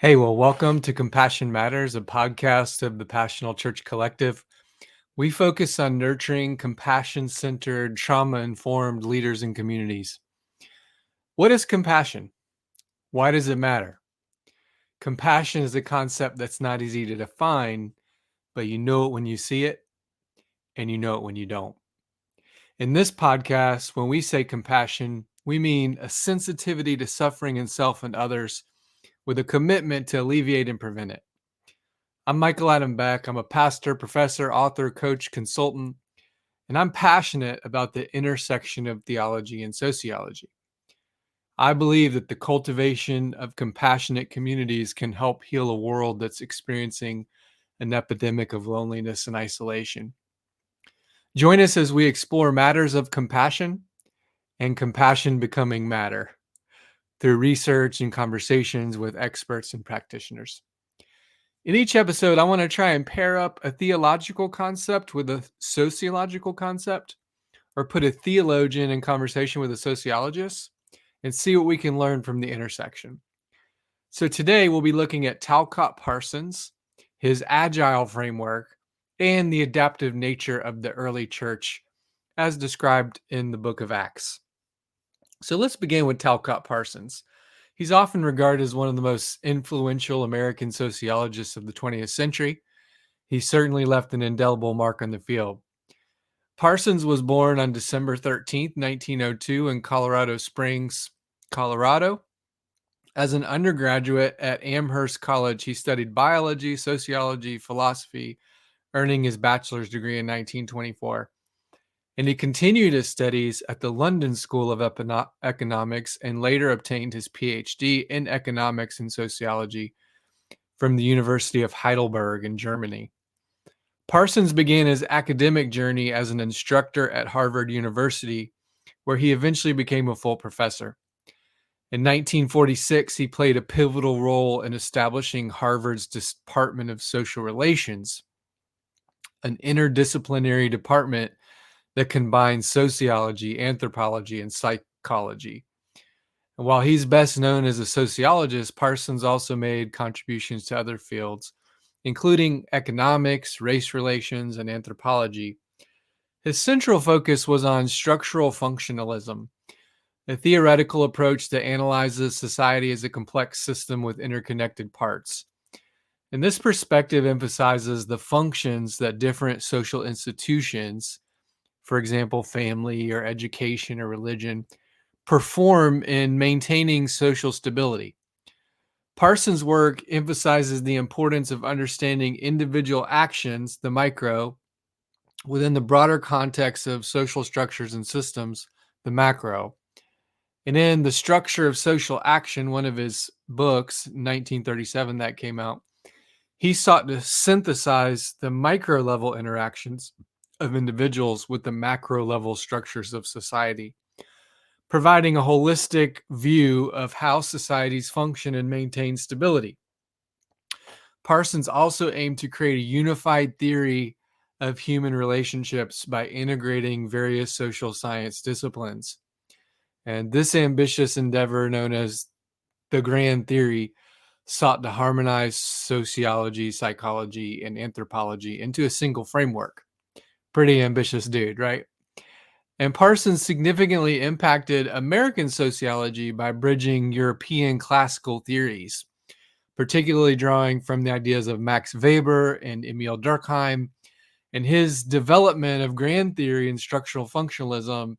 Hey, well, welcome to Compassion Matters, a podcast of the Passional Church Collective. We focus on nurturing compassion centered, trauma informed leaders and communities. What is compassion? Why does it matter? Compassion is a concept that's not easy to define, but you know it when you see it, and you know it when you don't. In this podcast, when we say compassion, we mean a sensitivity to suffering in self and others with a commitment to alleviate and prevent it. I'm Michael Adam Beck. I'm a pastor, professor, author, coach, consultant, and I'm passionate about the intersection of theology and sociology. I believe that the cultivation of compassionate communities can help heal a world that's experiencing an epidemic of loneliness and isolation. Join us as we explore matters of compassion and compassion becoming matter through research and conversations with experts and practitioners. In each episode, I want to try and pair up a theological concept with a sociological concept, or put a theologian in conversation with a sociologist and see what we can learn from the intersection. So today we'll be looking at Talcott Parsons, his AGIL framework, and the adaptive nature of the early church as described in the book of Acts. So let's begin with Talcott Parsons. He's often regarded as one of the most influential American sociologists of the 20th century. He certainly left an indelible mark on the field. Parsons was born on December 13th, 1902 in Colorado Springs, Colorado. As an undergraduate at Amherst College, he studied biology, sociology, philosophy, earning his bachelor's degree in 1924. And he continued his studies at the London School of Economics and later obtained his PhD in economics and sociology from the University of Heidelberg in Germany. Parsons began his academic journey as an instructor at Harvard University, where he eventually became a full professor. In 1946, he played a pivotal role in establishing Harvard's Department of Social Relations, an interdisciplinary department that combines sociology, anthropology, and psychology. And while he's best known as a sociologist, Parsons also made contributions to other fields, including economics, race relations, and anthropology. His central focus was on structural functionalism, a theoretical approach that analyzes society as a complex system with interconnected parts. And this perspective emphasizes the functions that different social institutions, for example, family or education or religion, perform in maintaining social stability. Parsons' work emphasizes the importance of understanding individual actions, the micro, within the broader context of social structures and systems, the macro. And in The Structure of Social Action, one of his books, 1937, that came out, he sought to synthesize the micro level interactions of individuals with the macro level structures of society, providing a holistic view of how societies function and maintain stability. Parsons also aimed to create a unified theory of human relationships by integrating various social science disciplines. And this ambitious endeavor, known as the Grand Theory, sought to harmonize sociology, psychology, and anthropology into a single framework. Pretty ambitious dude, right? And Parsons significantly impacted American sociology by bridging European classical theories, particularly drawing from the ideas of Max Weber and Emil Durkheim. And his development of grand theory and structural functionalism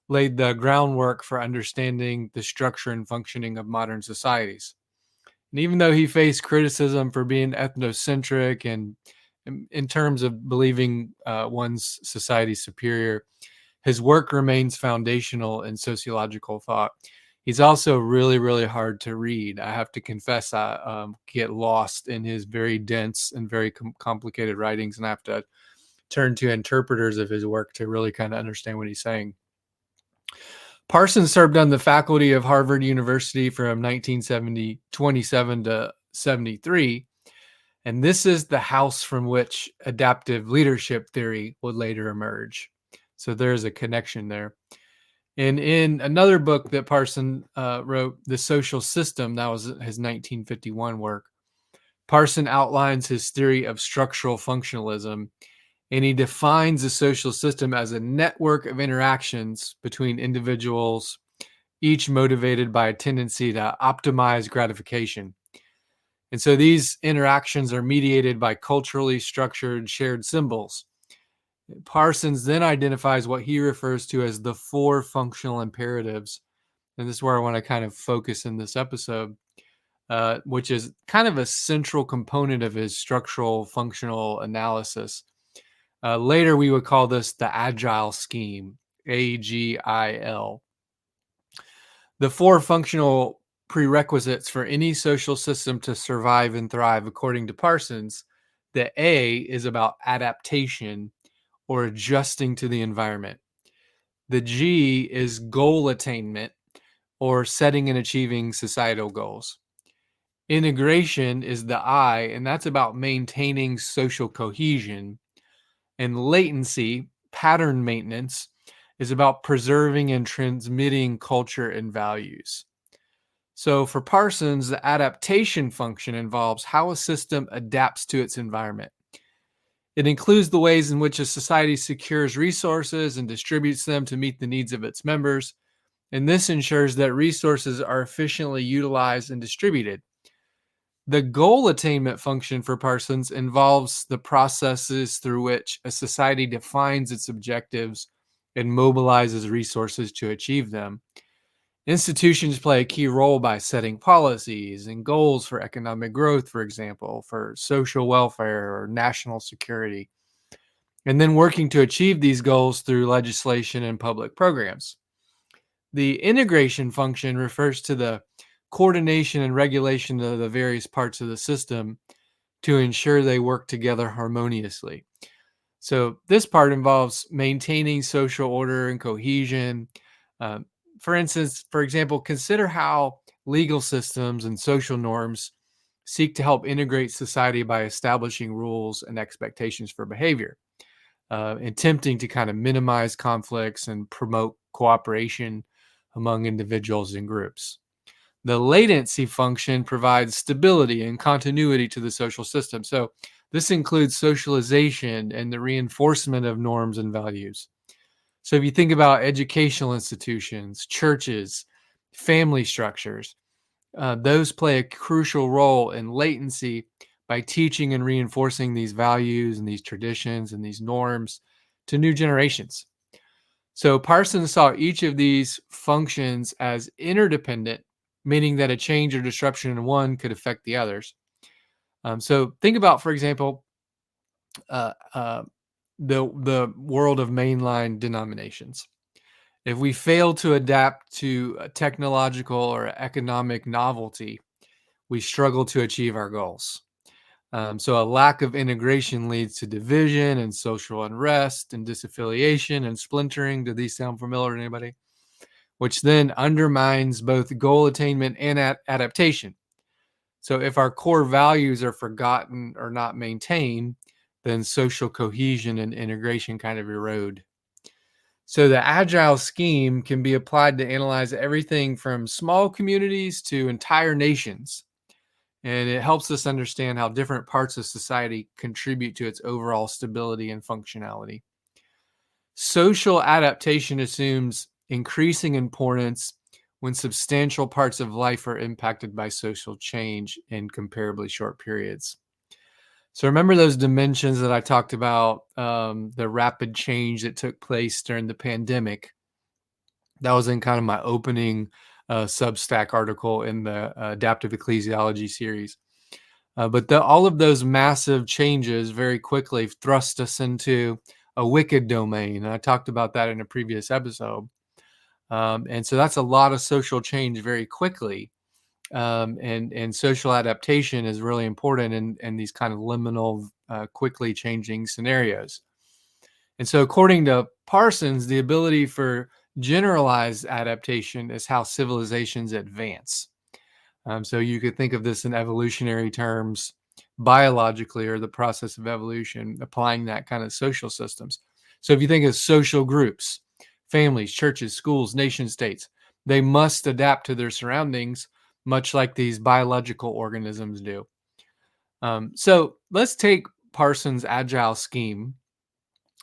laid the groundwork for understanding the structure and functioning of modern societies. And even though he faced criticism for being ethnocentric and in terms of believing one's society superior, his work remains foundational in sociological thought. He's also really, really hard to read. I have to confess, I get lost in his very dense and very complicated writings, and I have to turn to interpreters of his work to really kind of understand what he's saying. Parsons served on the faculty of Harvard University from 1927 to 73, and this is the house from which adaptive leadership theory would later emerge. So there's a connection there. And in another book that Parson wrote, The Social System, that was his 1951 work, Parson outlines his theory of structural functionalism, and he defines the social system as a network of interactions between individuals, each motivated by a tendency to optimize gratification. And so these interactions are mediated by culturally structured shared symbols. Parsons then identifies what he refers to as the four functional imperatives. And this is where I want to kind of focus in this episode, which is kind of a central component of his structural functional analysis. Later, we would call this the AGIL scheme, AGIL. The four functional prerequisites for any social system to survive and thrive, according to Parsons, the A is about adaptation or adjusting to the environment. The G is goal attainment or setting and achieving societal goals. Integration is the I, and that's about maintaining social cohesion. And latency, pattern maintenance, is about preserving and transmitting culture and values. So for Parsons, the adaptation function involves how a system adapts to its environment. It includes the ways in which a society secures resources and distributes them to meet the needs of its members, and this ensures that resources are efficiently utilized and distributed. The goal attainment function for Parsons involves the processes through which a society defines its objectives and mobilizes resources to achieve them. Institutions play a key role by setting policies and goals for economic growth, for example, for social welfare or national security, and then working to achieve these goals through legislation and public programs. The integration function refers to the coordination and regulation of the various parts of the system to ensure they work together harmoniously. So this part involves maintaining social order and cohesion. For instance, for example, consider how legal systems and social norms seek to help integrate society by establishing rules and expectations for behavior, attempting to kind of minimize conflicts and promote cooperation among individuals and groups. The latency function provides stability and continuity to the social system. So this includes socialization and the reinforcement of norms and values. So if you think about educational institutions, churches, family structures, those play a crucial role in latency by teaching and reinforcing these values and these traditions and these norms to new generations. So Parsons saw each of these functions as interdependent, meaning that a change or disruption in one could affect the others. So think about, for example, uh, uh, the world of mainline denominations. If we fail to adapt to a technological or economic novelty, we struggle to achieve our goals. So a lack of integration leads to division and social unrest and disaffiliation and splintering. Do these sound familiar to anybody? Which then undermines both goal attainment and adaptation. So if our core values are forgotten or not maintained, then social cohesion and integration kind of erode. So the agile scheme can be applied to analyze everything from small communities to entire nations. And it helps us understand how different parts of society contribute to its overall stability and functionality. Social adaptation assumes increasing importance when substantial parts of life are impacted by social change in comparably short periods. So remember those dimensions that I talked about, the rapid change that took place during the pandemic. That was in kind of my opening Substack article in the Adaptive Ecclesiology series. But all of those massive changes very quickly thrust us into a wicked domain. And I talked about that in a previous episode. And so that's a lot of social change very quickly. And social adaptation is really important in these kind of liminal, quickly changing scenarios. And so according to Parsons, the ability for generalized adaptation is how civilizations advance. So you could think of this in evolutionary terms, biologically, or the process of evolution, applying that kind of social systems. So if you think of social groups, families, churches, schools, nation states. They must adapt to their surroundings, much like these biological organisms do. So let's take Parsons' agile scheme,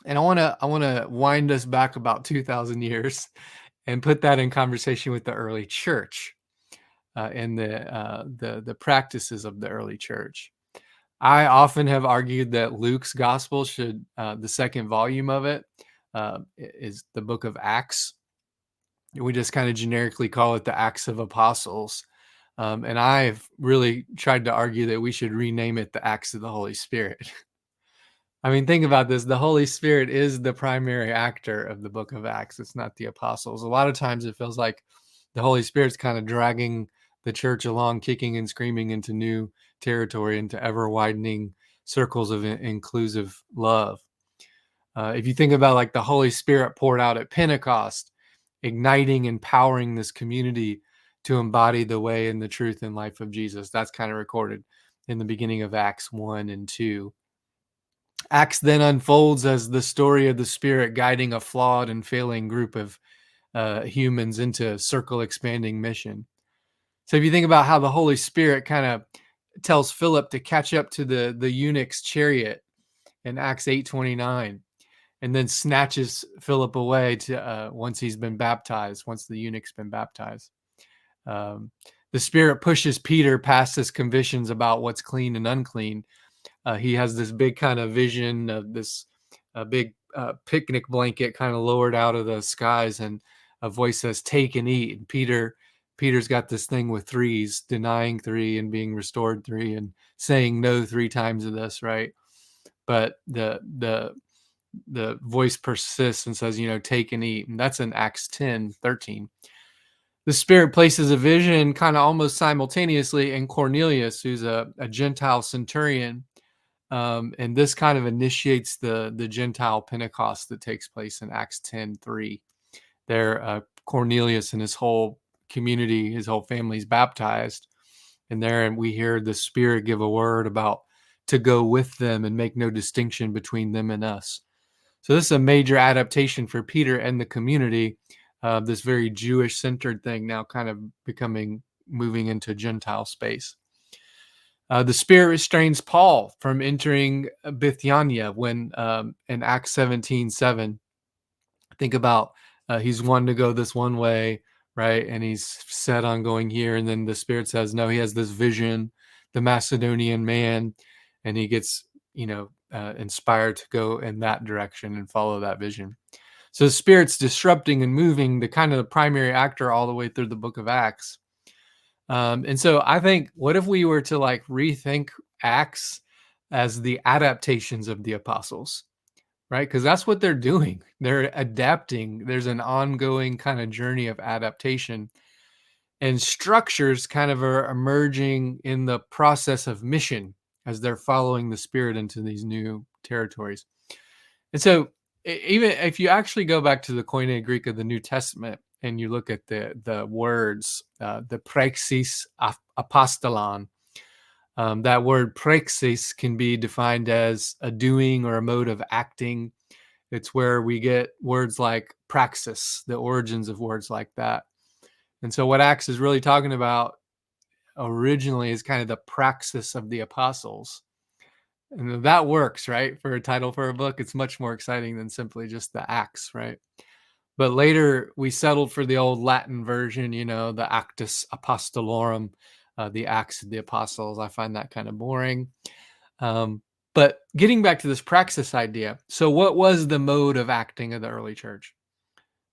and I want to wind us back about 2,000 years and put that in conversation with the early church and the practices of the early church. I often have argued that Luke's gospel should, the second volume of it, is the book of Acts. We just kind of generically call it the Acts of Apostles. And I've really tried to argue that we should rename it the Acts of the Holy Spirit. I mean, think about this. The Holy Spirit is the primary actor of the book of Acts. It's not the apostles. A lot of times it feels like the Holy Spirit's kind of dragging the church along, kicking and screaming into new territory, into ever widening circles of inclusive love. If you think about like the Holy Spirit poured out at Pentecost, igniting, empowering this community to embody the way and the truth and life of Jesus, that's kind of recorded in the beginning of Acts 1 and 2. Acts then unfolds as the story of the Spirit guiding a flawed and failing group of humans into circle expanding mission. So if you think about how the Holy Spirit kind of tells Philip to catch up to the eunuch's chariot in Acts 8:29, and then snatches Philip away to once he's been baptized, once the eunuch's been baptized. The Spirit pushes Peter past his convictions about what's clean and unclean. He has this big kind of vision of this big picnic blanket kind of lowered out of the skies, and a voice says, "Take and eat." And Peter's got this thing with threes, denying three and being restored three, and saying no 3 times of this, right? But the voice persists and says, take and eat. And that's in Acts 10:13. The Spirit places a vision kind of almost simultaneously in Cornelius, who's a Gentile centurion. And this kind of initiates the Gentile Pentecost that takes place in Acts 10:3. There, Cornelius and his whole community, his whole family is baptized. And there we hear the Spirit give a word about to go with them and make no distinction between them and us. So this is a major adaptation for Peter and the community. This very Jewish-centered thing now kind of moving into Gentile space. The Spirit restrains Paul from entering Bithynia when in Acts 17:7. Think about he's wanting to go this one way, right? And he's set on going here. And then the Spirit says, no, he has this vision, the Macedonian man, and he gets, inspired to go in that direction and follow that vision. So the Spirit's disrupting and moving the kind of the primary actor all the way through the book of Acts. And so I think, what if we were to like rethink Acts as the adaptations of the apostles, right? Because that's what they're doing. They're adapting. There's an ongoing kind of journey of adaptation, and structures kind of are emerging in the process of mission as they're following the Spirit into these new territories. And so even if you actually go back to the Koine Greek of the New Testament and you look at the words, the praxis apostolon, that word praxis can be defined as a doing or a mode of acting. It's where we get words like praxis, the origins of words like that. And so what Acts is really talking about originally is kind of the praxis of the apostles. And that works, right? For a title for a book, it's much more exciting than simply just the Acts, right? But later we settled for the old Latin version, the Actus Apostolorum, the Acts of the Apostles. I find that kind of boring. But getting back to this praxis idea, so what was the mode of acting of the early church?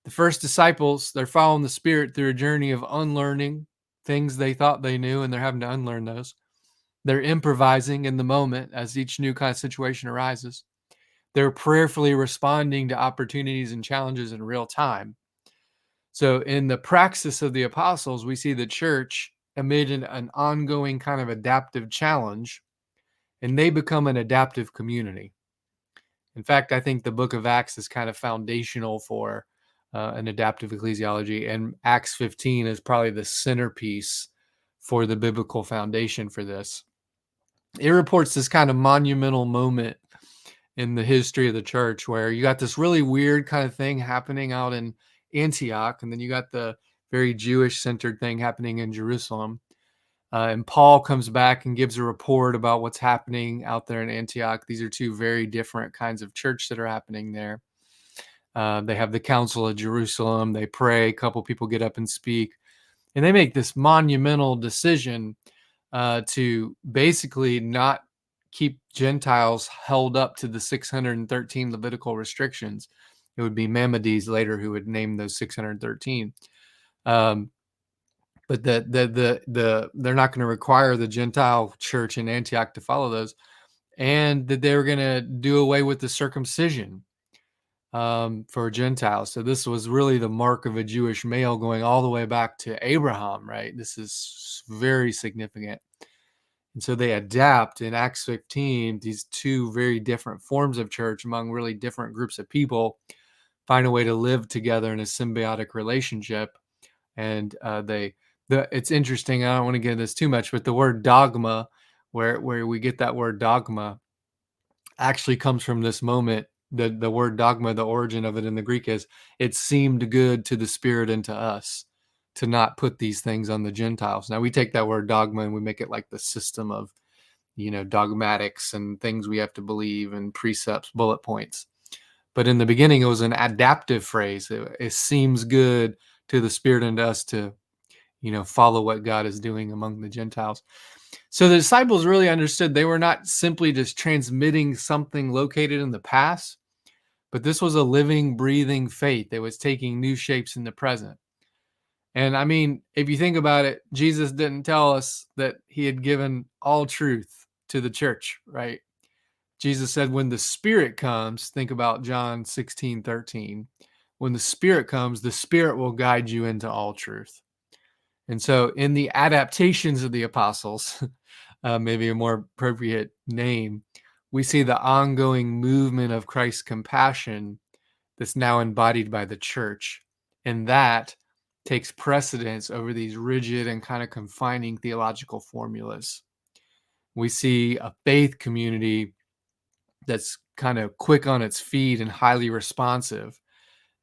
The first disciples, they're following the Spirit through a journey of unlearning things they thought they knew, and they're having to unlearn those. They're improvising in the moment as each new kind of situation arises. They're prayerfully responding to opportunities and challenges in real time. So in the praxis of the apostles, we see the church amid an ongoing kind of adaptive challenge, and they become an adaptive community. In fact, I think the book of Acts is kind of foundational for an adaptive ecclesiology, and Acts 15 is probably the centerpiece for the biblical foundation for this. It reports this kind of monumental moment in the history of the church, where you got this really weird kind of thing happening out in Antioch, and then you got the very Jewish-centered thing happening in Jerusalem. And Paul comes back and gives a report about what's happening out there in Antioch. These are two very different kinds of church that are happening there. They have the Council of Jerusalem. They pray. A couple people get up and speak. And they make this monumental decision to basically not keep Gentiles held up to the 613 Levitical restrictions. It would be Maimonides later who would name those 613. But they're not going to require the Gentile church in Antioch to follow those, and that they were going to do away with the circumcision for Gentiles. So this was really the mark of a Jewish male going all the way back to Abraham, right? This is very significant. And so they adapt in Acts 15, these two very different forms of church among really different groups of people, find a way to live together in a symbiotic relationship. And it's interesting. I don't want to get into this too much, but the word dogma, where we get that word dogma, actually comes from this moment. The word dogma, the origin of it in the Greek is, it seemed good to the Spirit and to us to not put these things on the Gentiles. Now we take that word dogma and we make it like the system of, dogmatics and things we have to believe and precepts, bullet points. But in the beginning, it was an adaptive phrase. It seems good to the Spirit and to us to, follow what God is doing among the Gentiles. So the disciples really understood they were not simply just transmitting something located in the past, but this was a living, breathing faith that was taking new shapes in the present. And I mean, if you think about it, Jesus didn't tell us that he had given all truth to the church, right? Jesus said, when the Spirit comes, think about John 16:13. When the Spirit comes, the Spirit will guide you into all truth. And so in the adaptations of the apostles, maybe a more appropriate name, we see the ongoing movement of Christ's compassion that's now embodied by the church. And that takes precedence over these rigid and kind of confining theological formulas. We see a faith community that's kind of quick on its feet and highly responsive.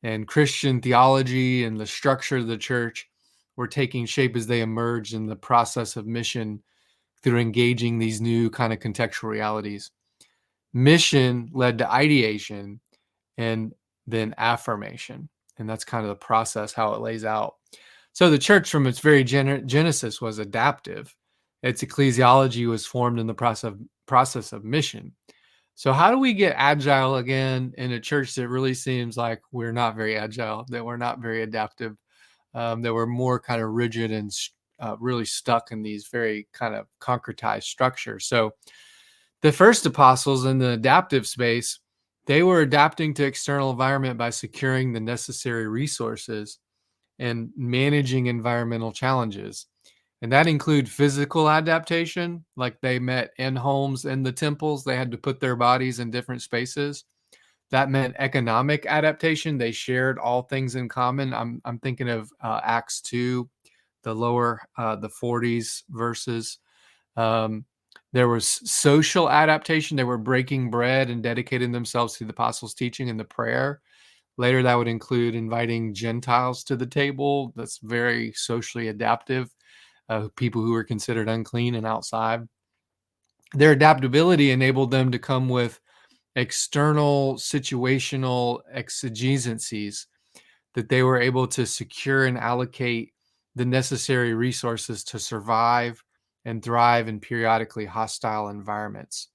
And Christian theology and the structure of the church were taking shape as they emerged in the process of mission through engaging these new kind of contextual realities. Mission led to ideation and then affirmation. And that's kind of the process, how it lays out. So the church from its very genesis was adaptive. Its ecclesiology was formed in the process of mission. So how do we get agile again in a church that really seems like we're not very agile, that we're not very adaptive, that we're more kind of rigid and really stuck in these very kind of concretized structures? So the first apostles in the adaptive space, they were adapting to external environment by securing the necessary resources and managing environmental challenges. And that include physical adaptation, like they met in homes in the temples. They had to put their bodies in different spaces. That meant economic adaptation. They shared all things in common. I'm thinking of Acts 2, the 40s verses. There was social adaptation. They were breaking bread and dedicating themselves to the apostles' teaching and the prayer. Later, that would include inviting Gentiles to the table. That's very socially adaptive. People who were considered unclean and outside. Their adaptability enabled them to come with external situational exigencies that they were able to secure and allocate the necessary resources to survive and thrive in periodically hostile environments.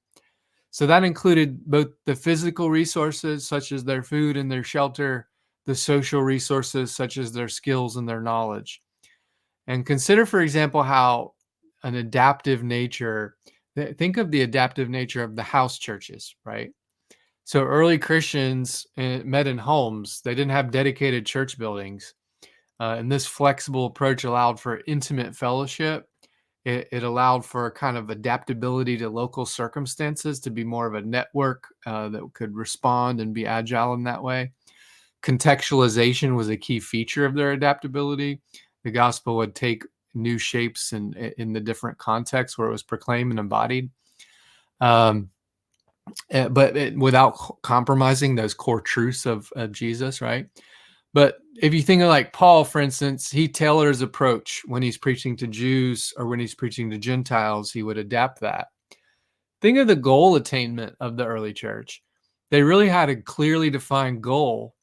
So that included both the physical resources, such as their food and their shelter, the social resources, such as their skills and their knowledge. And consider, for example, how an adaptive nature, think of the adaptive nature of the house churches, right? So early Christians met in homes. They didn't have dedicated church buildings. And this flexible approach allowed for intimate fellowship. It allowed for a kind of adaptability to local circumstances, to be more of a network that could respond and be agile in that way. Contextualization was a key feature of their adaptability. The gospel would take new shapes in the different contexts where it was proclaimed and embodied. but without compromising those core truths of Jesus, right? But if you think of like Paul, for instance, he tailored his approach when he's preaching to Jews or when he's preaching to Gentiles, he would adapt that. Think of the goal attainment of the early church. They really had a clearly defined goal,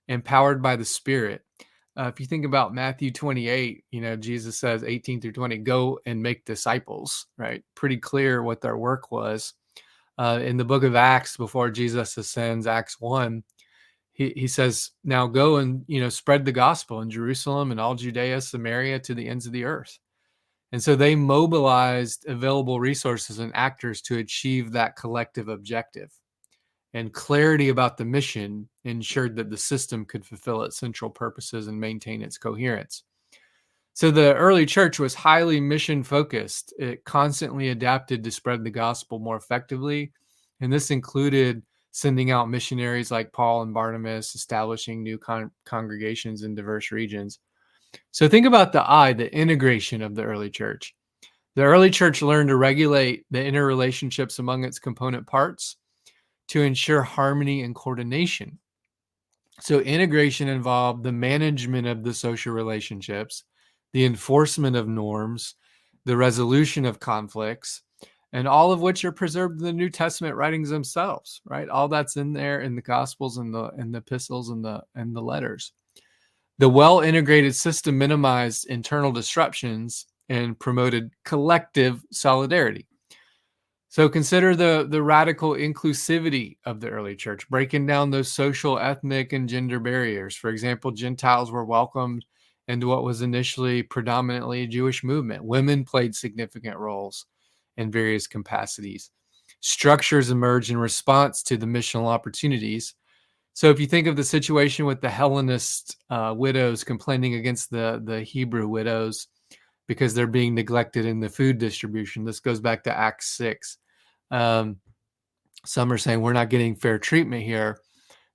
empowered by the Spirit. If you think about Matthew 28, Jesus says 18 through 20, go and make disciples, right? Pretty clear what their work was. In the book of Acts, before Jesus ascends, Acts 1, he says, now go and, spread the gospel in Jerusalem and all Judea, Samaria, to the ends of the earth. And so they mobilized available resources and actors to achieve that collective objective. And clarity about the mission ensured that the system could fulfill its central purposes and maintain its coherence. So the early church was highly mission focused. It constantly adapted to spread the gospel more effectively. And this included sending out missionaries like Paul and Barnabas, establishing new congregations in diverse regions. So think about the integration of the early church. The early church learned to regulate the interrelationships among its component parts to ensure harmony and coordination. So integration involved the management of the social relationships, the enforcement of norms, the resolution of conflicts, and all of which are preserved in the New Testament writings themselves, right? All that's in there in the Gospels and the epistles and the letters. The well-integrated system minimized internal disruptions and promoted collective solidarity. So consider the radical inclusivity of the early church, breaking down those social, ethnic, and gender barriers. For example, Gentiles were welcomed into what was initially predominantly a Jewish movement. Women played significant roles in various capacities. Structures emerged in response to the missional opportunities. So if you think of the situation with the Hellenist widows complaining against the Hebrew widows because they're being neglected in the food distribution, this goes back to Acts 6. Some are saying we're not getting fair treatment here.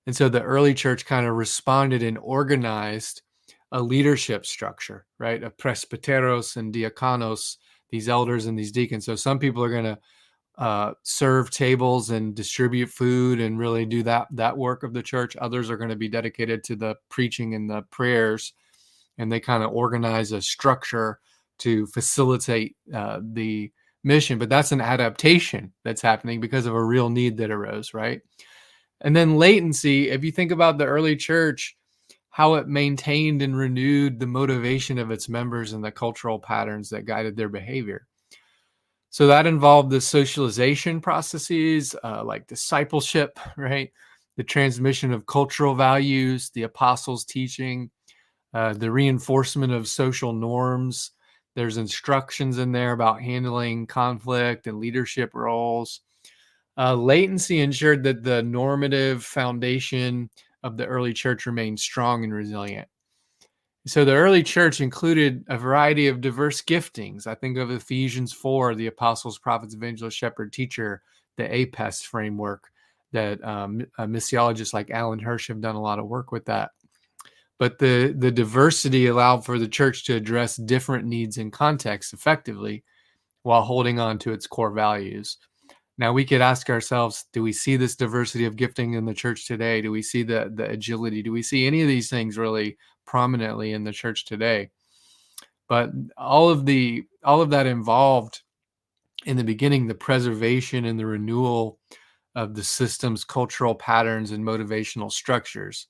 And so the early church kind of responded and organized a leadership structure, right? Of presbyteros and diakonos, these elders and these deacons. So some people are going to serve tables and distribute food and really do that work of the church. Others are going to be dedicated to the preaching and the prayers, and they kind of organize a structure to facilitate the mission. But that's an adaptation that's happening because of a real need that arose, right? And then latency, if you think about the early church, how it maintained and renewed the motivation of its members and the cultural patterns that guided their behavior. So that involved the socialization processes, like discipleship, right? The transmission of cultural values, the apostles' teaching, the reinforcement of social norms. There's instructions in there about handling conflict and leadership roles. Latency ensured that the normative foundation of the early church remained strong and resilient. So the early church included a variety of diverse giftings. I think of Ephesians 4, the apostles, prophets, evangelist, shepherd, teacher, the APEST framework that missiologists like Alan Hirsch have done a lot of work with that. But the diversity allowed for the church to address different needs and contexts effectively while holding on to its core values. Now we could ask ourselves, do we see this diversity of gifting in the church today? Do we see the agility? Do we see any of these things really prominently in the church today? But all of that involved in the beginning, the preservation and the renewal of the system's cultural patterns and motivational structures.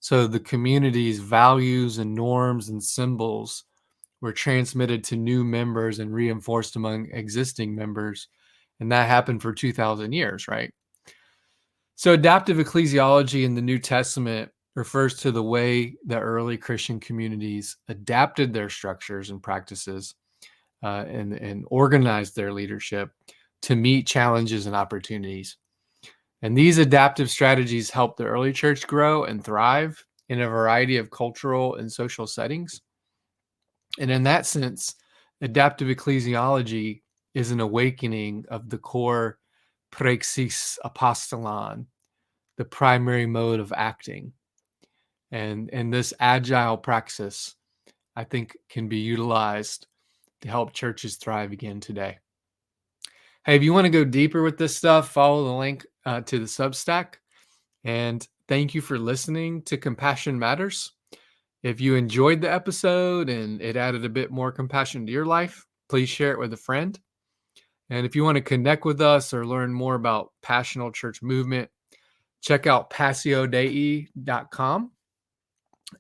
So the community's values and norms and symbols were transmitted to new members and reinforced among existing members. And that happened for 2,000 years, right? So adaptive ecclesiology in the New Testament refers to the way the early Christian communities adapted their structures and practices and organized their leadership to meet challenges and opportunities. And these adaptive strategies helped the early church grow and thrive in a variety of cultural and social settings. And in that sense, adaptive ecclesiology is an awakening of the core praxis apostolon, the primary mode of acting. And this agile praxis, I think, can be utilized to help churches thrive again today. Hey, if you want to go deeper with this stuff, follow the link to the Substack. And thank you for listening to Compassion Matters. If you enjoyed the episode and it added a bit more compassion to your life, please share it with a friend. And if you want to connect with us or learn more about Passional Church Movement, check out passiodei.com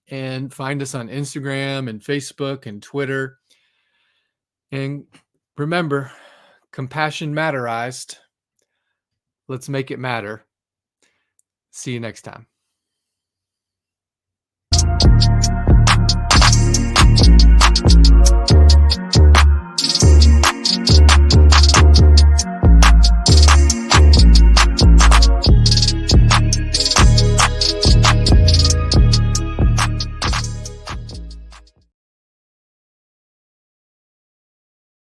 and find us on Instagram and Facebook and Twitter. And remember, compassion matterized. Let's make it matter. See you next time.